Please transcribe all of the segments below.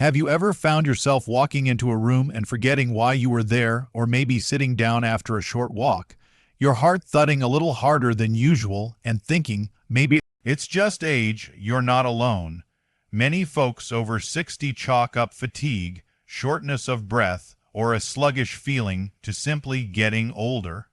Have you ever found yourself walking into a room and forgetting why you were there, or maybe sitting down after a short walk, your heart thudding a little harder than usual and thinking, maybe it's just age? You're not alone. Many folks over 60 chalk up fatigue, shortness of breath, or a sluggish feeling to simply getting older.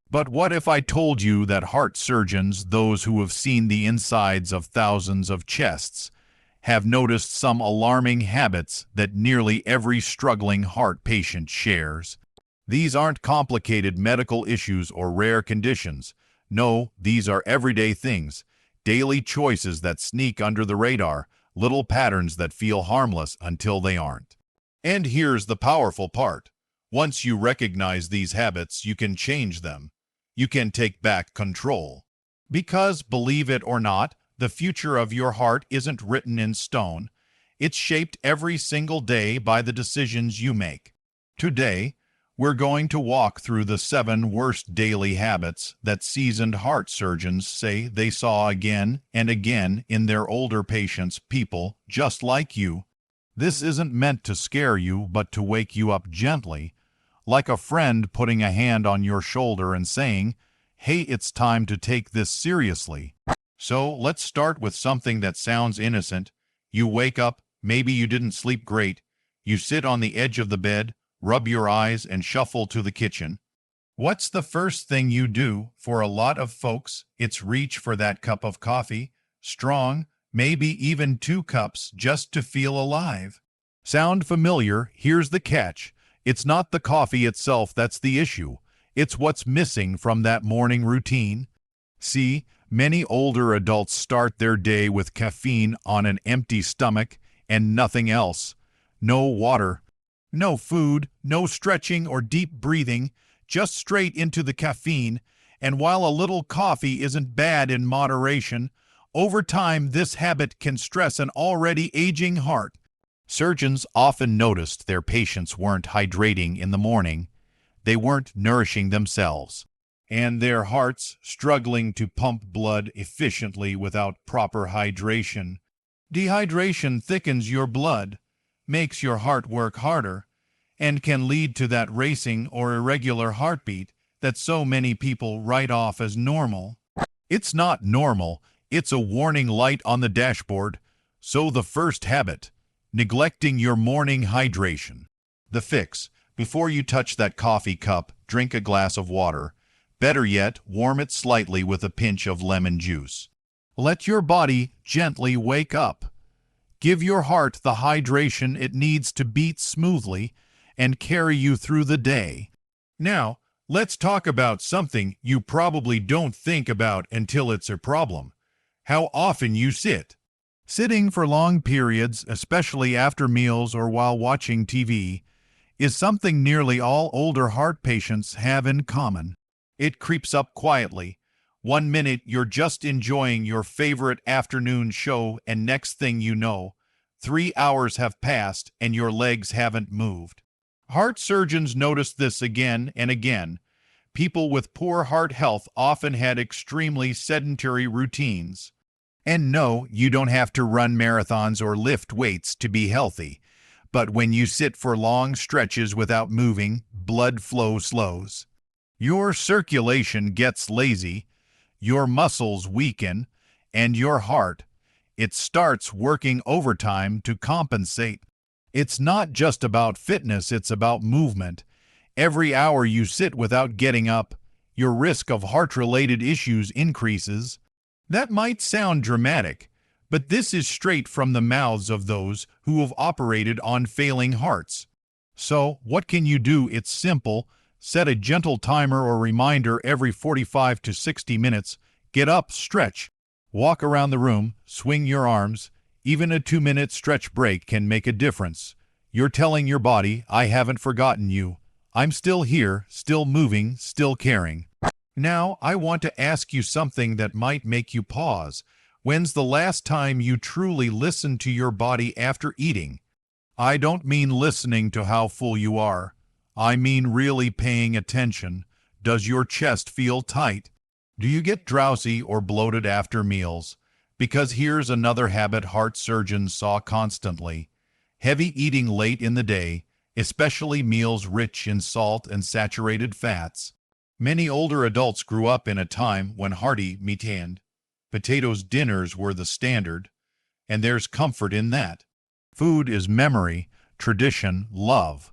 But what if I told you that heart surgeons, those who have seen the insides of thousands of chests, have noticed some alarming habits that nearly every struggling heart patient shares? These aren't complicated medical issues or rare conditions. No, these are everyday things, daily choices that sneak under the radar, little patterns that feel harmless until they aren't. And here's the powerful part. Once you recognize these habits, you can change them. You can take back control. Because, believe it or not, the future of your heart isn't written in stone. It's shaped every single day by the decisions you make. Today, we're going to walk through the 7 worst daily habits that seasoned heart surgeons say they saw again and again in their older patients, people just like you. This isn't meant to scare you, but to wake you up gently, like a friend putting a hand on your shoulder and saying, "Hey, it's time to take this seriously." So let's start with something that sounds innocent. You wake up, maybe you didn't sleep great. You sit on the edge of the bed, rub your eyes, and shuffle to the kitchen. What's the first thing you do? For a lot of folks, it's reach for that cup of coffee, strong, maybe even 2 cups, just to feel alive. Sound familiar? Here's the catch. It's not the coffee itself that's the issue. It's what's missing from that morning routine. See, many older adults start their day with caffeine on an empty stomach and nothing else. No water, no food, no stretching or deep breathing, just straight into the caffeine. And while a little coffee isn't bad in moderation, over time this habit can stress an already aging heart. Surgeons often noticed their patients weren't hydrating in the morning. They weren't nourishing themselves, and their hearts struggling to pump blood efficiently without proper hydration. Dehydration thickens your blood, makes your heart work harder, and can lead to that racing or irregular heartbeat that so many people write off as normal. It's not normal, it's a warning light on the dashboard. So the first habit, neglecting your morning hydration. The fix: before you touch that coffee cup, drink a glass of water. Better yet, warm it slightly with a pinch of lemon juice. Let your body gently wake up. Give your heart the hydration it needs to beat smoothly and carry you through the day. Now, let's talk about something you probably don't think about until it's a problem: how often you sit. Sitting for long periods, especially after meals or while watching TV, is something nearly all older heart patients have in common. It creeps up quietly. One minute you're just enjoying your favorite afternoon show, and next thing you know, 3 hours have passed and your legs haven't moved. Heart surgeons noticed this again and again. People with poor heart health often had extremely sedentary routines. And no, you don't have to run marathons or lift weights to be healthy. But when you sit for long stretches without moving, blood flow slows. Your circulation gets lazy, your muscles weaken, and your heart, it starts working overtime to compensate. It's not just about fitness, it's about movement. Every hour you sit without getting up, your risk of heart-related issues increases. That might sound dramatic, but this is straight from the mouths of those who have operated on failing hearts. So, what can you do? It's simple. Set a gentle timer or reminder every 45 to 60 minutes. Get up, stretch, walk around the room, swing your arms. Even a 2-minute stretch break can make a difference. You're telling your body, "I haven't forgotten you. I'm still here, still moving, still caring." Now, I want to ask you something that might make you pause. When's the last time you truly listened to your body after eating? I don't mean listening to how full you are. I mean really paying attention. Does your chest feel tight? Do you get drowsy or bloated after meals? Because here's another habit heart surgeons saw constantly: Heavy eating late in the day, especially meals rich in salt and saturated fats. Many older adults grew up in a time when hearty meat and potatoes dinners were the standard, and there's comfort in that. Food is memory, tradition, love.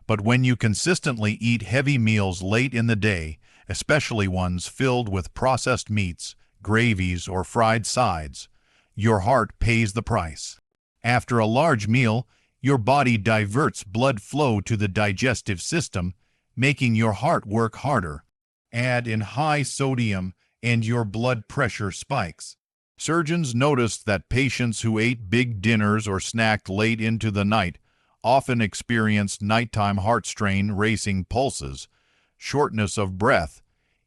But when you consistently eat heavy meals late in the day, especially ones filled with processed meats, gravies, or fried sides, your heart pays the price. After a large meal, your body diverts blood flow to the digestive system, making your heart work harder. Add in high sodium, and your blood pressure spikes. Surgeons noticed that patients who ate big dinners or snacked late into the night often experienced nighttime heart strain, racing pulses, shortness of breath,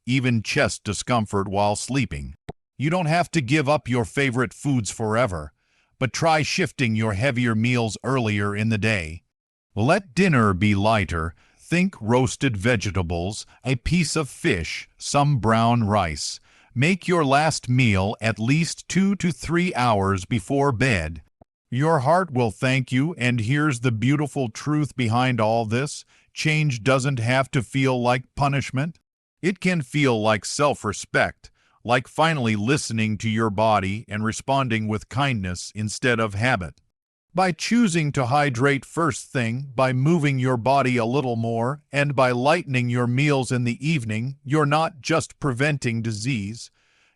even chest discomfort while sleeping. You don't have to give up your favorite foods forever, but try shifting your heavier meals earlier in the day. Let dinner be lighter. Think roasted vegetables, a piece of fish, some brown rice. Make your last meal at least 2 to 3 hours before bed. Your heart will thank you, and here's the beautiful truth behind all this. Change doesn't have to feel like punishment. It can feel like self-respect, like finally listening to your body and responding with kindness instead of habit. By choosing to hydrate first thing, by moving your body a little more, and by lightening your meals in the evening, you're not just preventing disease,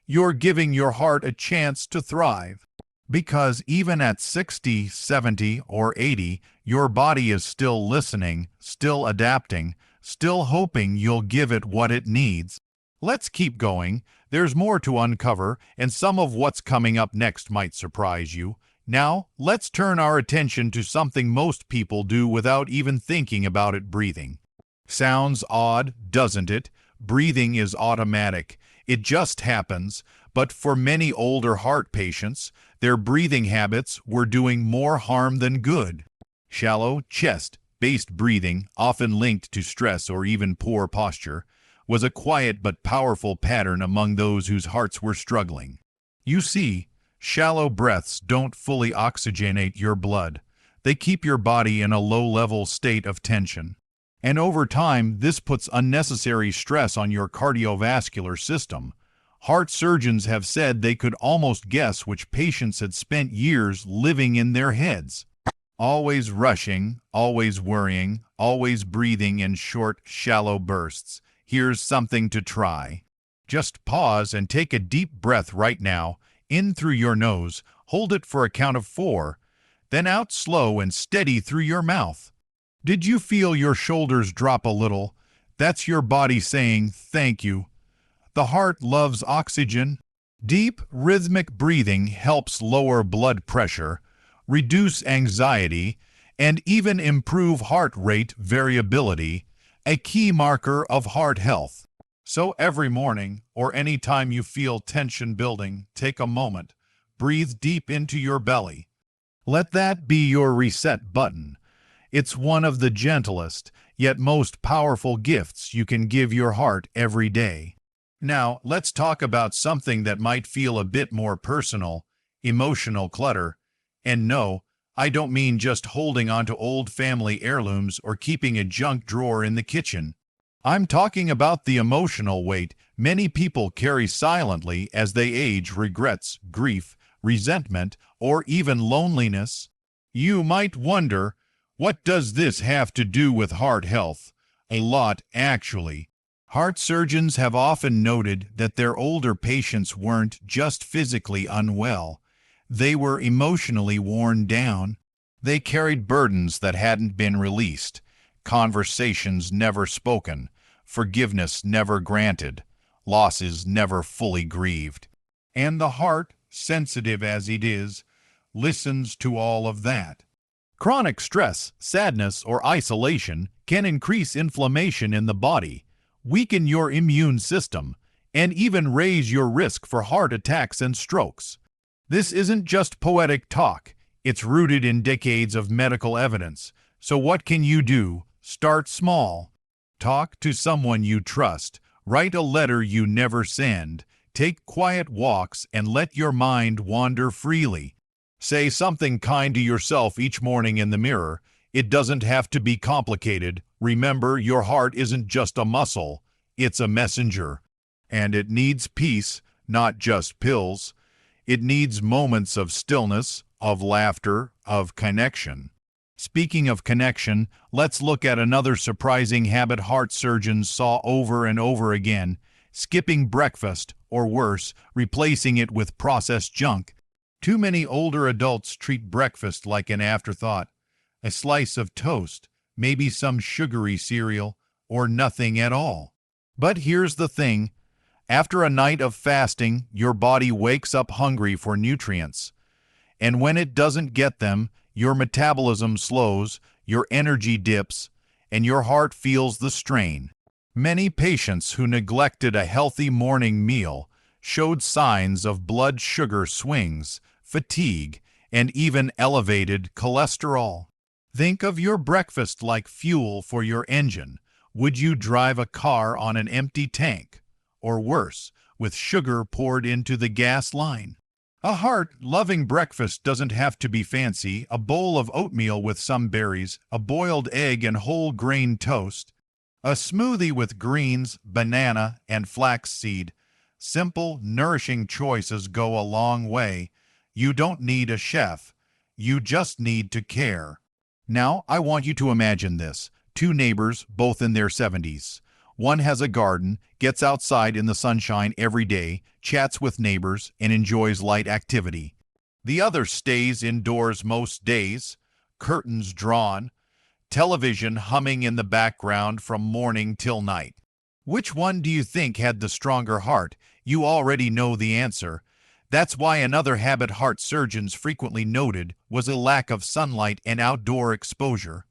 you're giving your heart a chance to thrive. Because even at 60, 70, or 80, your body is still listening, still adapting, still hoping you'll give it what it needs. Let's keep going. There's more to uncover, and some of what's coming up next might surprise you. Now, let's turn our attention to something most people do without even thinking about it: breathing. Sounds odd, doesn't it? Breathing is automatic. It just happens. But for many older heart patients, their breathing habits were doing more harm than good. Shallow, chest-based breathing, often linked to stress or even poor posture, was a quiet but powerful pattern among those whose hearts were struggling. You see, shallow breaths don't fully oxygenate your blood. They keep your body in a low-level state of tension. And over time, this puts unnecessary stress on your cardiovascular system. Heart surgeons have said they could almost guess which patients had spent years living in their heads. Always rushing, always worrying, always breathing in short, shallow bursts. Here's something to try. Just pause and take a deep breath right now. In through your nose, hold it for a count of 4, then out slow and steady through your mouth. Did you feel your shoulders drop a little? That's your body saying thank you. The heart loves oxygen. Deep, rhythmic breathing helps lower blood pressure, reduce anxiety, and even improve heart rate variability, a key marker of heart health. So every morning, or any time you feel tension building, take a moment. Breathe deep into your belly. Let that be your reset button. It's one of the gentlest, yet most powerful gifts you can give your heart every day. Now, let's talk about something that might feel a bit more personal: emotional clutter. And no, I don't mean just holding on to old family heirlooms or keeping a junk drawer in the kitchen. I'm talking about the emotional weight many people carry silently as they age: regrets, grief, resentment, or even loneliness. You might wonder, what does this have to do with heart health? A lot, actually. Heart surgeons have often noted that their older patients weren't just physically unwell. They were emotionally worn down. They carried burdens that hadn't been released, conversations never spoken, forgiveness never granted, losses never fully grieved. And the heart, sensitive as it is, listens to all of that. Chronic stress, sadness, or isolation can increase inflammation in the body, weaken your immune system, and even raise your risk for heart attacks and strokes. This isn't just poetic talk. It's rooted in decades of medical evidence. So what can you do? Start small. Talk to someone you trust. Write a letter you never send. Take quiet walks and let your mind wander freely. Say something kind to yourself each morning in the mirror. It doesn't have to be complicated. Remember, your heart isn't just a muscle, it's a messenger. And it needs peace, not just pills. It needs moments of stillness, of laughter, of connection. Speaking of connection, let's look at another surprising habit heart surgeons saw over and over again: skipping breakfast, or worse, replacing it with processed junk. Too many older adults treat breakfast like an afterthought. A slice of toast, maybe some sugary cereal, or nothing at all. But here's the thing. After a night of fasting, your body wakes up hungry for nutrients. And when it doesn't get them, your metabolism slows, your energy dips, and your heart feels the strain. Many patients who neglected a healthy morning meal showed signs of blood sugar swings, fatigue, and even elevated cholesterol. Think of your breakfast like fuel for your engine. Would you drive a car on an empty tank? Or worse, with sugar poured into the gas line? A heart-loving breakfast doesn't have to be fancy. A bowl of oatmeal with some berries, a boiled egg and whole grain toast, a smoothie with greens, banana, and flaxseed. Simple, nourishing choices go a long way. You don't need a chef. You just need to care. Now, I want you to imagine this. Two neighbors, both in their 70s. One has a garden, gets outside in the sunshine every day, chats with neighbors, and enjoys light activity. The other stays indoors most days, curtains drawn, television humming in the background from morning till night. Which one do you think had the stronger heart? You already know the answer. That's why another habit heart surgeons frequently noted was a lack of sunlight and outdoor exposure.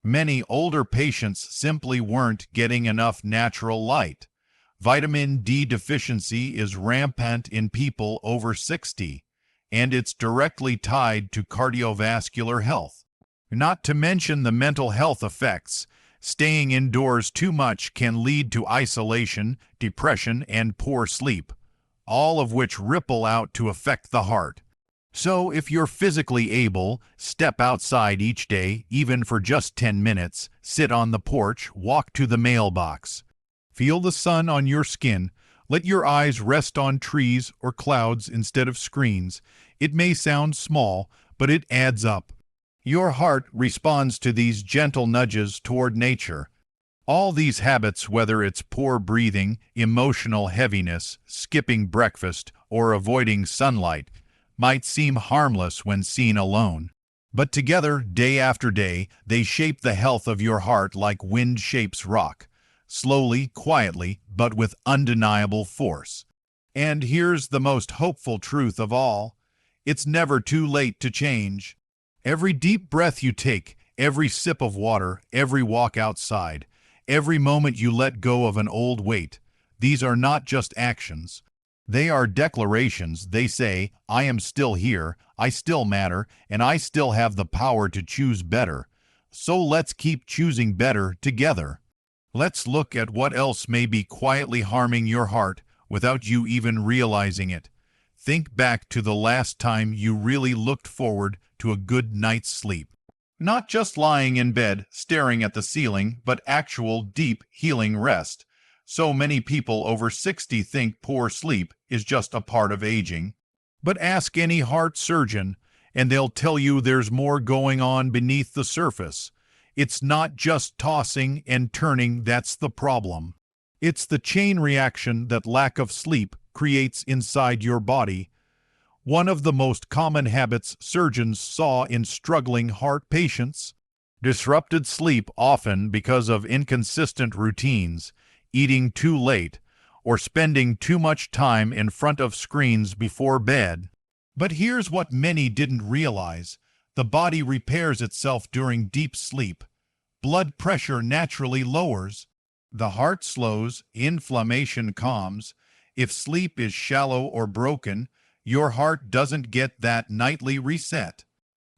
Many older patients simply weren't getting enough natural light. Vitamin D deficiency is rampant in people over 60, and it's directly tied to cardiovascular health. Not to mention the mental health effects. Staying indoors too much can lead to isolation, depression, and poor sleep, all of which ripple out to affect the heart. So if you're physically able, step outside each day, even for just 10 minutes, sit on the porch, walk to the mailbox. Feel the sun on your skin. Let your eyes rest on trees or clouds instead of screens. It may sound small, but it adds up. Your heart responds to these gentle nudges toward nature. All these habits, whether it's poor breathing, emotional heaviness, skipping breakfast, or avoiding sunlight, might seem harmless when seen alone. But together, day after day, they shape the health of your heart like wind shapes rock, slowly, quietly, but with undeniable force. And here's the most hopeful truth of all. It's never too late to change. Every deep breath you take, every sip of water, every walk outside, every moment you let go of an old weight, these are not just actions. They are declarations. They say, I am still here, I still matter, and I still have the power to choose better. So let's keep choosing better together. Let's look at what else may be quietly harming your heart without you even realizing it. Think back to the last time you really looked forward to a good night's sleep. Not just lying in bed, staring at the ceiling, but actual, deep, healing rest. So many people over 60 think poor sleep is just a part of aging. But ask any heart surgeon, and they'll tell you there's more going on beneath the surface. It's not just tossing and turning that's the problem. It's the chain reaction that lack of sleep creates inside your body. One of the most common habits surgeons saw in struggling heart patients: disrupted sleep, often because of inconsistent routines, eating too late, or spending too much time in front of screens before bed. But here's what many didn't realize. The body repairs itself during deep sleep. Blood pressure naturally lowers. The heart slows, inflammation calms. If sleep is shallow or broken, your heart doesn't get that nightly reset.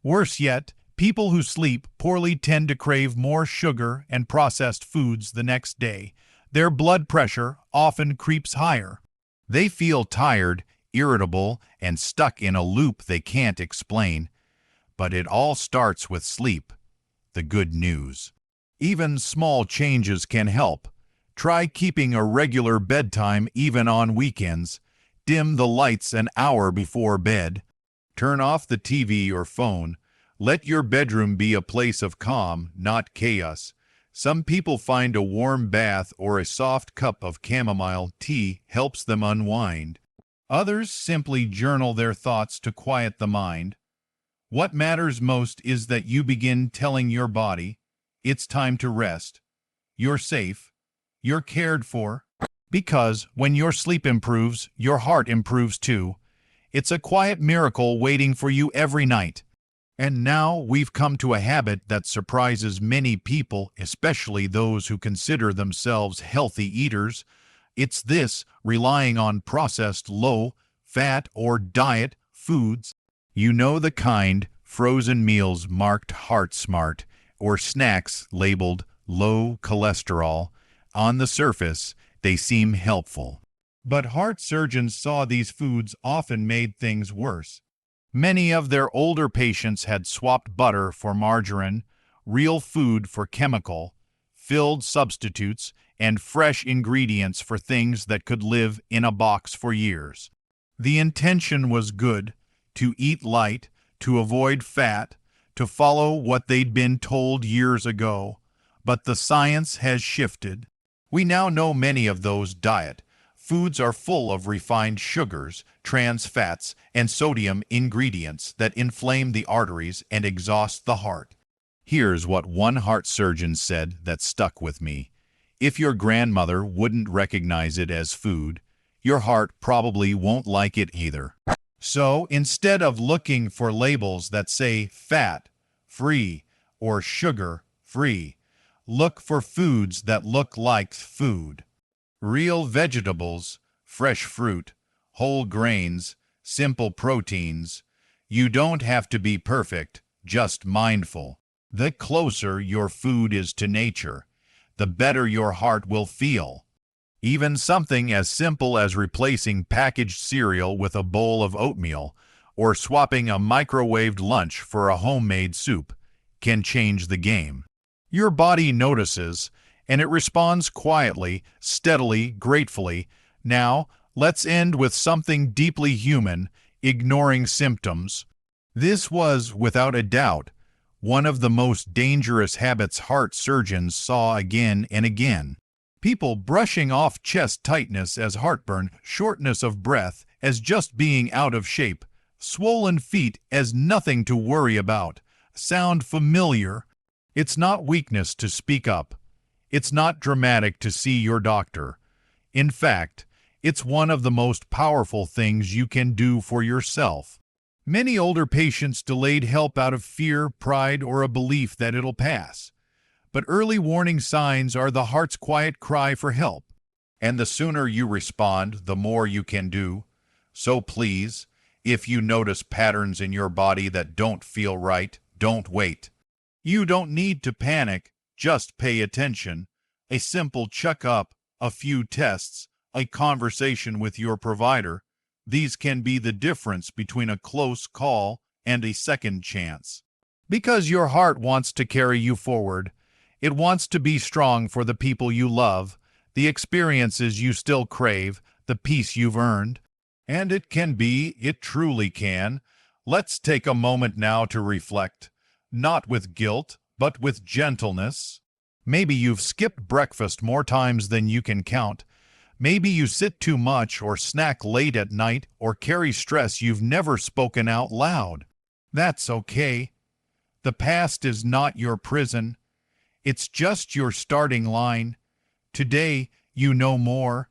Worse yet, people who sleep poorly tend to crave more sugar and processed foods the next day. Their blood pressure often creeps higher. They feel tired irritable, and stuck in a loop they can't explain. But it all starts with sleep. The good news. Even small changes can help. Try keeping a regular bedtime even on weekends. Dim the lights an hour before bed. Turn off the TV or phone. Let your bedroom be a place of calm, not chaos. Some people find a warm bath or a soft cup of chamomile tea helps them unwind. Others simply journal their thoughts to quiet the mind. What matters most is that you begin telling your body, it's time to rest. You're safe. You're cared for. Because when your sleep improves, your heart improves too. It's a quiet miracle waiting for you every night. And now we've come to a habit that surprises many people, especially those who consider themselves healthy eaters. It's this, relying on processed low-fat or diet foods. You know the kind, frozen meals marked Heart Smart, or snacks labeled low cholesterol. On the surface, they seem helpful. But heart surgeons saw these foods often made things worse. Many of their older patients had swapped butter for margarine, real food for chemical, filled substitutes, and fresh ingredients for things that could live in a box for years. The intention was good, to eat light, to avoid fat, to follow what they'd been told years ago. But the science has shifted. We now know many of those diet foods are full of refined sugars, trans fats, and sodium ingredients that inflame the arteries and exhaust the heart. Here's what one heart surgeon said that stuck with me. If your grandmother wouldn't recognize it as food, your heart probably won't like it either. So instead of looking for labels that say fat-free or sugar-free, look for foods that look like food. Real vegetables, fresh fruit, whole grains, simple proteins. You don't have to be perfect, just mindful. The closer your food is to nature, the better your heart will feel. Even something as simple as replacing packaged cereal with a bowl of oatmeal or swapping a microwaved lunch for a homemade soup can change the game. Your body notices, and it responds quietly, steadily, gratefully. Now, let's end with something deeply human, ignoring symptoms. This was, without a doubt, one of the most dangerous habits heart surgeons saw again and again. People brushing off chest tightness as heartburn, shortness of breath as just being out of shape, swollen feet as nothing to worry about. Sound familiar? It's not weakness to speak up. It's not dramatic to see your doctor. In fact, it's one of the most powerful things you can do for yourself. Many older patients delayed help out of fear, pride, or a belief that it'll pass. But early warning signs are the heart's quiet cry for help. And the sooner you respond, the more you can do. So please, if you notice patterns in your body that don't feel right, don't wait. You don't need to panic, just pay attention. A simple checkup, a few tests, a conversation with your provider. These can be the difference between a close call and a second chance. Because your heart wants to carry you forward. It wants to be strong for the people you love, the experiences you still crave, the peace you've earned. And it truly can. Let's take a moment now to reflect, not with guilt, but with gentleness. Maybe you've skipped breakfast more times than you can count. Maybe you sit too much or snack late at night or carry stress you've never spoken out loud. That's okay. The past is not your prison. It's just your starting line. Today, you know more.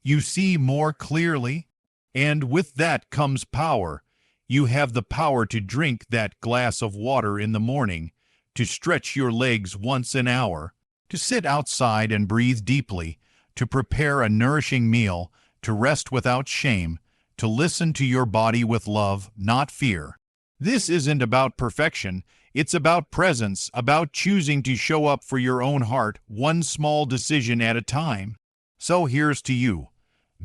You see more clearly. And with that comes power. You have the power to drink that glass of water in the morning, to stretch your legs once an hour, to sit outside and breathe deeply, to prepare a nourishing meal, to rest without shame, to listen to your body with love, not fear. This isn't about perfection. It's about presence, about choosing to show up for your own heart, one small decision at a time. So here's to you,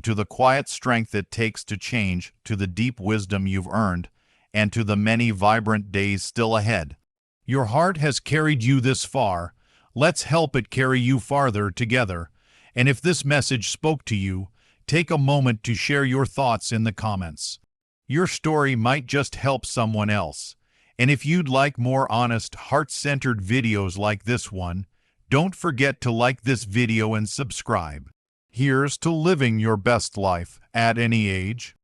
to the quiet strength it takes to change, to the deep wisdom you've earned, and to the many vibrant days still ahead. Your heart has carried you this far. Let's help it carry you farther together. And if this message spoke to you, take a moment to share your thoughts in the comments. Your story might just help someone else. And if you'd like more honest, heart-centered videos like this one, don't forget to like this video and subscribe. Here's to living your best life at any age.